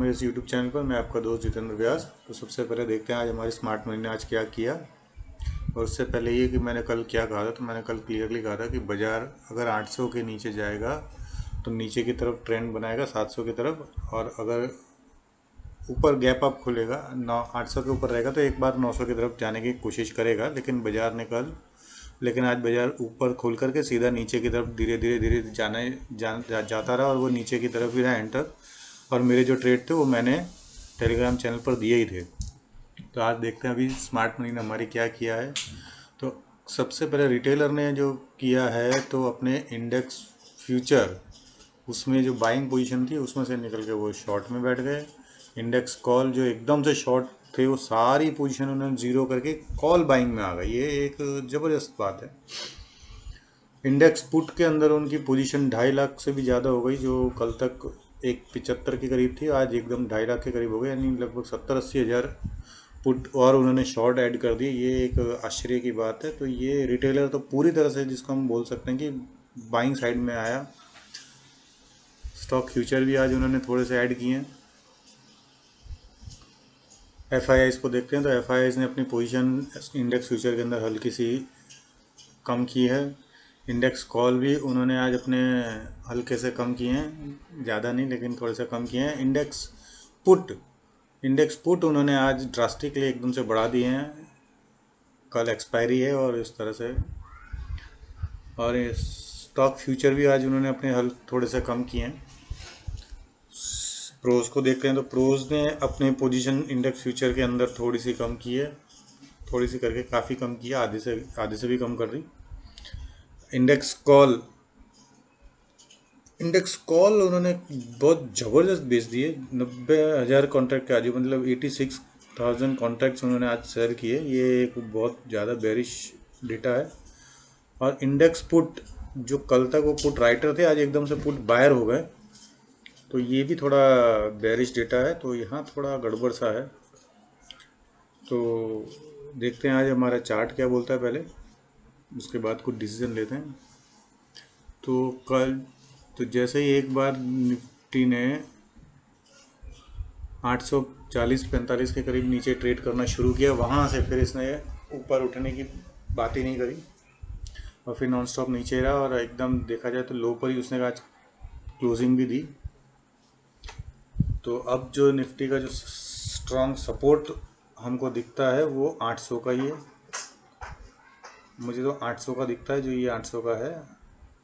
मेरे इस YouTube channel पर मैं आपका दोस्त जितेंद्र व्यास। तो सबसे पहले देखते हैं आज हमारी स्मार्ट मनी ने आज क्या किया। और उससे पहले ये कि मैंने कल क्या कहा था, तो मैंने कल क्लियरली कहा था कि बाज़ार अगर 800 के नीचे जाएगा तो नीचे की तरफ ट्रेंड बनाएगा 700 की तरफ, और अगर ऊपर गैप अप खुलेगा 800 के ऊपर रहेगा तो एक बार 900 की तरफ जाने की कोशिश करेगा। लेकिन आज बाज़ार ऊपर खोल करके सीधा नीचे की तरफ धीरे धीरे धीरे जाता रहा, और वो नीचे की तरफ ही रहा एंटर। और मेरे जो ट्रेड थे वो मैंने टेलीग्राम चैनल पर दिए ही थे। तो आज देखते हैं अभी स्मार्ट मनी ने हमारी क्या किया है। तो सबसे पहले रिटेलर ने जो किया है, तो अपने इंडेक्स फ्यूचर उसमें जो बाइंग पोजीशन थी उसमें से निकल के वो शॉर्ट में बैठ गए। इंडेक्स कॉल जो एकदम से शॉर्ट थे वो सारी पोजीशन उन्होंने जीरो करके कॉल बाइंग में आ गई। ये एक ज़बरदस्त बात है। इंडेक्स पुट के अंदर उनकी पोजीशन 2.5 लाख से भी ज़्यादा हो गई, जो कल तक 1.75 के करीब थी, आज एकदम 2.5 लाख के करीब हो गई, यानी लगभग 70-80 हज़ार पुट और उन्होंने शॉर्ट ऐड कर दिए। ये एक आश्चर्य की बात है। तो ये रिटेलर तो पूरी तरह से जिसको हम बोल सकते हैं कि बाइंग साइड में आया। स्टॉक फ्यूचर भी आज उन्होंने थोड़े से ऐड किए हैं। एफ को देखते हैं तो एफ ने अपनी पोजीशन इंडेक्स फ्यूचर के अंदर हल्की सी कम की है। इंडेक्स कॉल भी उन्होंने आज अपने हल्के से कम किए हैं, ज़्यादा नहीं लेकिन थोड़े से कम किए हैं। इंडेक्स पुट उन्होंने आज ड्रास्टिकली एकदम से बढ़ा दिए हैं। कल एक्सपायरी है और इस तरह से। और स्टॉक फ्यूचर भी आज उन्होंने अपने हल थोड़े से कम किए हैं। प्रोज को देखते हैं तो प्रोज ने अपने पोजीशन इंडेक्स फ्यूचर के अंदर थोड़ी सी कम की है, थोड़ी सी करके काफ़ी कम किया, आधे से भी कम कर दी। इंडेक्स कॉल उन्होंने बहुत ज़बरदस्त बेच दिए। 90,000 कॉन्ट्रैक्ट के आजू, मतलब 86,000 कॉन्ट्रैक्ट्स उन्होंने आज सेल किए। ये एक बहुत ज़्यादा बेरिश डेटा है। और इंडेक्स पुट जो कल तक वो पुट राइटर थे, आज एकदम से पुट बायर हो गए, तो ये भी थोड़ा बेरिश डेटा है। तो यहाँ थोड़ा गड़बड़ सा है। तो देखते हैं आज हमारा चार्ट क्या बोलता है पहले, उसके बाद कुछ डिसीजन लेते हैं। तो कल तो जैसे ही एक बार निफ्टी ने 840-45 के करीब नीचे ट्रेड करना शुरू किया, वहाँ से फिर इसने ऊपर उठने की बात ही नहीं करी, और फिर नॉन स्टॉप नीचे रहा। और एकदम देखा जाए तो लो पर ही उसने आज क्लोजिंग भी दी। तो अब जो निफ्टी का जो स्ट्रॉन्ग सपोर्ट हमको दिखता है वो 800 का ही है। मुझे तो 800 का दिखता है, जो ये 800 का है,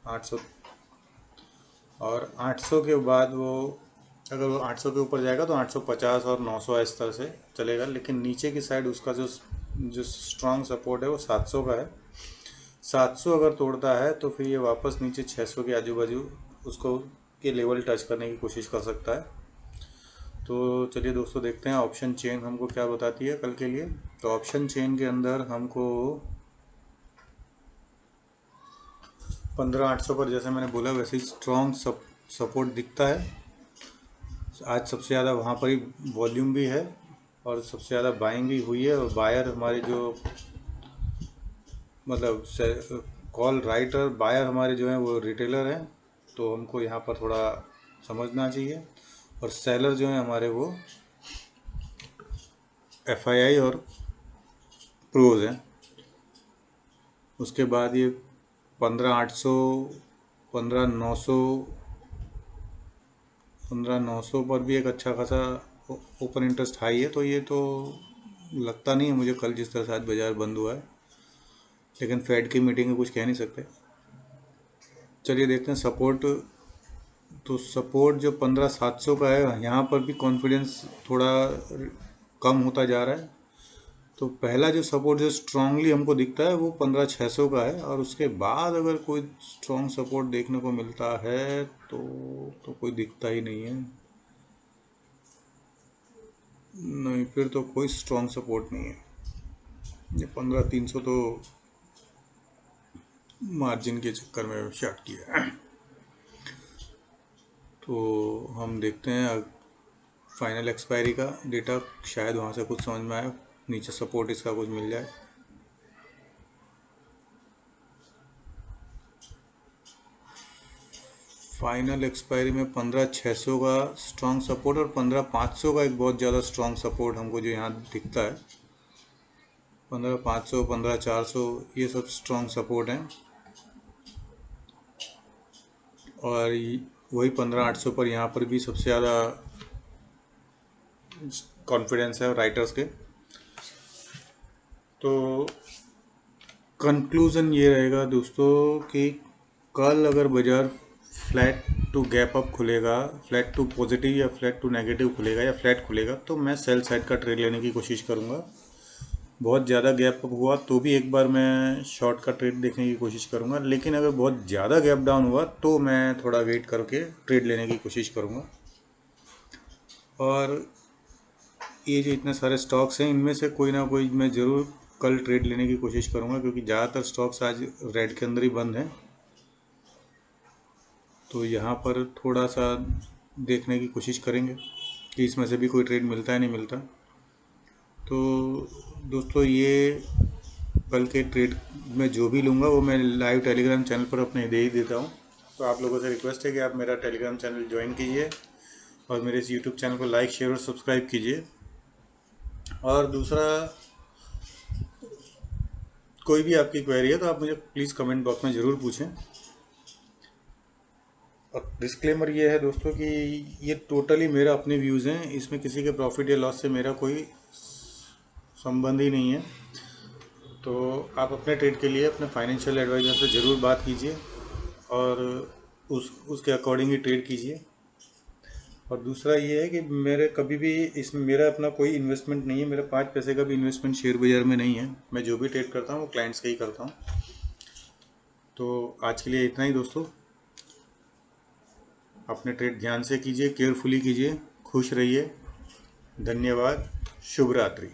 800। और 800 के बाद वो, अगर वो 800 के ऊपर जाएगा तो 850 और 900 इस तरह से चलेगा। लेकिन नीचे की साइड उसका जो जो स्ट्रॉन्ग सपोर्ट है वो 700 का है। 700 अगर तोड़ता है तो फिर ये वापस नीचे 600 के आजू बाजू उसको के लेवल टच करने की कोशिश कर सकता है। तो चलिए दोस्तों देखते हैं ऑप्शन चेन हमको क्या बताती है कल के लिए। तो ऑप्शन चेन के अंदर हमको 15,800 पर, जैसे मैंने बोला वैसे ही स्ट्रॉन्ग सपोर्ट दिखता है। आज सबसे ज़्यादा वहाँ पर ही वॉल्यूम भी है और सबसे ज़्यादा बाइंग भी हुई है। और बायर हमारे जो, मतलब कॉल राइटर बायर हमारे जो हैं वो रिटेलर हैं, तो हमको यहाँ पर थोड़ा समझना चाहिए। और सेलर जो हैं हमारे वो एफआईआई और प्रोज हैं। उसके बाद ये 15,800, 15,900, 15,900 पर भी एक अच्छा खासा ओपन इंटरेस्ट हाई है। तो ये तो लगता नहीं है मुझे कल जिस तरह से आज बाज़ार बंद हुआ है, लेकिन फेड की मीटिंग में कुछ कह नहीं सकते। चलिए देखते हैं सपोर्ट। तो सपोर्ट जो 15,700 का है, यहाँ पर भी कॉन्फिडेंस थोड़ा कम होता जा रहा है। तो पहला जो सपोर्ट जो स्ट्रांगली हमको दिखता है वो 15,600 का है। और उसके बाद अगर कोई स्ट्रॉन्ग सपोर्ट देखने को मिलता है तो कोई दिखता ही नहीं है। नहीं, फिर तो कोई स्ट्रॉन्ग सपोर्ट नहीं है। ये 15,300 तो मार्जिन के चक्कर में शॉर्ट किया है। तो हम देखते हैं फाइनल एक्सपायरी का डेटा, शायद वहाँ से कुछ समझ में आए, नीचे सपोर्ट इसका कुछ मिल जाए। फाइनल एक्सपायरी में 15,600 का स्ट्रॉन्ग सपोर्ट और 15,500 का एक बहुत ज़्यादा स्ट्रॉन्ग सपोर्ट हमको जो यहाँ दिखता है। 15,500, 15,400 ये सब स्ट्रॉन्ग सपोर्ट हैं और वही 15,800 पर यहाँ पर भी सबसे ज़्यादा कॉन्फिडेंस है राइटर्स के। तो कंक्लूज़न ये रहेगा दोस्तों कि कल अगर बाज़ार फ्लैट टू गैप अप खुलेगा, फ्लैट टू पॉजिटिव या फ्लैट टू नेगेटिव खुलेगा या फ्लैट खुलेगा, तो मैं सेल साइड का ट्रेड लेने की कोशिश करूँगा। बहुत ज़्यादा गैप अप हुआ तो भी एक बार मैं शॉर्ट का ट्रेड देखने की कोशिश करूँगा, लेकिन अगर बहुत ज़्यादा गैप डाउन हुआ तो मैं थोड़ा वेट करके ट्रेड लेने की कोशिश करूँगा। और ये जो इतने सारे स्टॉक्स हैं इनमें से कोई ना कोई मैं ज़रूर कल ट्रेड लेने की कोशिश करूँगा, क्योंकि ज़्यादातर स्टॉक्स आज रेड के अंदर ही बंद हैं। तो यहाँ पर थोड़ा सा देखने की कोशिश करेंगे कि इसमें से भी कोई ट्रेड मिलता है नहीं मिलता। तो दोस्तों ये कल के ट्रेड में जो भी लूँगा वो मैं लाइव टेलीग्राम चैनल पर अपने दे ही देता हूँ। तो आप लोगों से रिक्वेस्ट है कि आप मेरा टेलीग्राम चैनल ज्वाइन कीजिए और मेरे इस यूट्यूब चैनल को लाइक, शेयर और सब्सक्राइब कीजिए। और दूसरा, कोई भी आपकी क्वेरी है तो आप मुझे प्लीज़ कमेंट बॉक्स में ज़रूर पूछें। और डिस्क्लेमर ये है दोस्तों कि ये टोटली मेरा अपने व्यूज़ हैं, इसमें किसी के प्रॉफिट या लॉस से मेरा कोई संबंध ही नहीं है। तो आप अपने ट्रेड के लिए अपने फाइनेंशियल एडवाइज़र से ज़रूर बात कीजिए और उसके अकॉर्डिंग ही ट्रेड कीजिए। और दूसरा ये है कि मेरे कभी भी इसमें मेरा अपना कोई इन्वेस्टमेंट नहीं है, मेरा 5 पैसे का भी इन्वेस्टमेंट शेयर बाज़ार में नहीं है। मैं जो भी ट्रेड करता हूँ वो क्लाइंट्स का ही करता हूँ। तो आज के लिए इतना ही दोस्तों। अपने ट्रेड ध्यान से कीजिए, केयरफुली कीजिए, खुश रहिए। धन्यवाद। शुभ रात्रि।